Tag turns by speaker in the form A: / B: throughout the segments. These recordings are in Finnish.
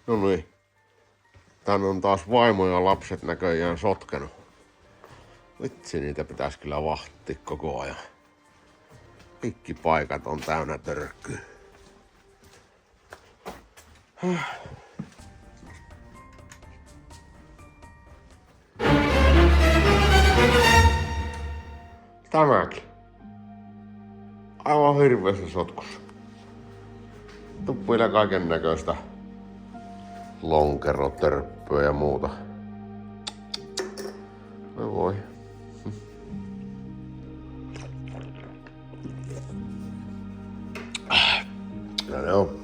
A: No niin. Tän on taas vaimo ja lapset näköjään sotkenut. Vitsi, niitä pitäis kyllä vahtia koko ajan. Kaikki paikat on täynnä törkkyä. Tämäkin. Aivan hirveässä sotkussa. Tuppuilla kaiken näköistä lonkerotörppöä ja muuta. No voi. Ja ne on.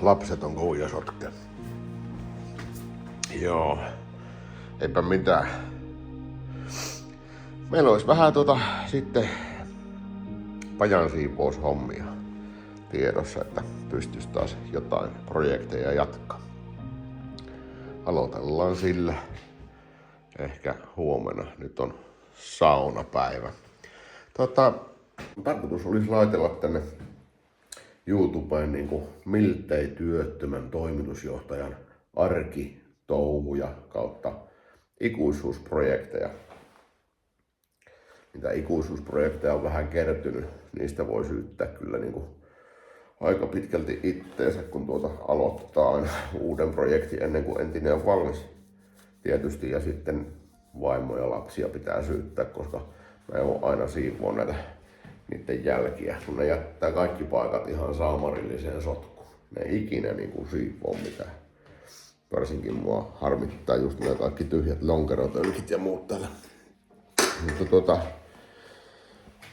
A: Lapset on kovia sotkea. Joo. Eipä mitään. Meillä olisi vähän sitten pajan siivoushommia tiedossa, että pystyisi taas jotain projekteja jatkaa. Aloitellaan sillä ehkä huomenna. Nyt on saunapäivä. Tarkoitus olisi laitella tänne YouTubeen niinku miltei työttömän toimitusjohtajan arkitouhuja kautta ikuisuusprojekteja. Niitä ikuisuusprojekteja on vähän kertynyt. Niistä voi syyttää kyllä niinku aika pitkälti itteensä, kun aloittaa aina uuden projektin ennen kuin entinen on valmis. Tietysti, ja sitten vaimo ja lapsia pitää syyttää, koska mä en aina siivoa niiden jälkiä, kun ne jättää kaikki paikat ihan saamarilliseen sotkuun. Ne ei ikinä niinku siivoo mitään. Varsinkin mua harmittaa just nämä kaikki tyhjät lonkerotölkit ja muut täällä. Mutta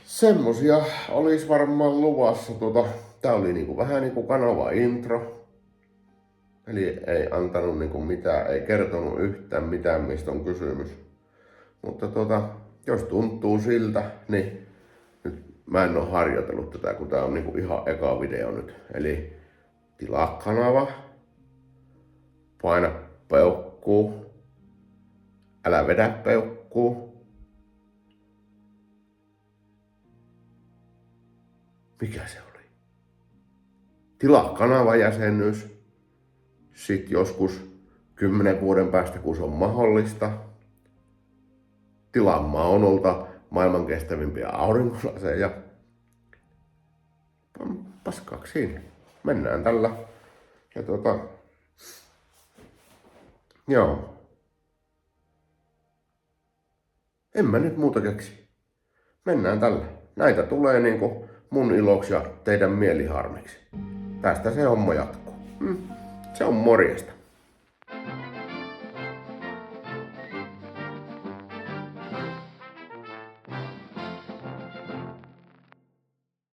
A: semmosia olisi varmaan luvassa. Tää oli niinku vähän niinku kanava intro. Eli ei antanut niinku mitään, ei kertonut yhtään mitään, mistä on kysymys. Mutta jos tuntuu siltä, niin nyt mä en oo harjoitellut tätä, kun tää on niinku ihan eka video nyt. Eli tilaa kanava, paina peukkuu, älä vedä peukkuu. Mikä se oli? Tilaa kanavajäsenyys. Sitten joskus 10 vuoden päästä, kun se on mahdollista. Tilaa Maunolta maailman kestävimpiä aurinkolaseja. Paskaaksi siinä. Mennään tällä. Ja joo. En mä nyt muuta keksi. Mennään tällä. Näitä tulee niinku mun iloksi ja teidän mieliharmiksi. Tästä se homma jatkuu. Se on morjesta.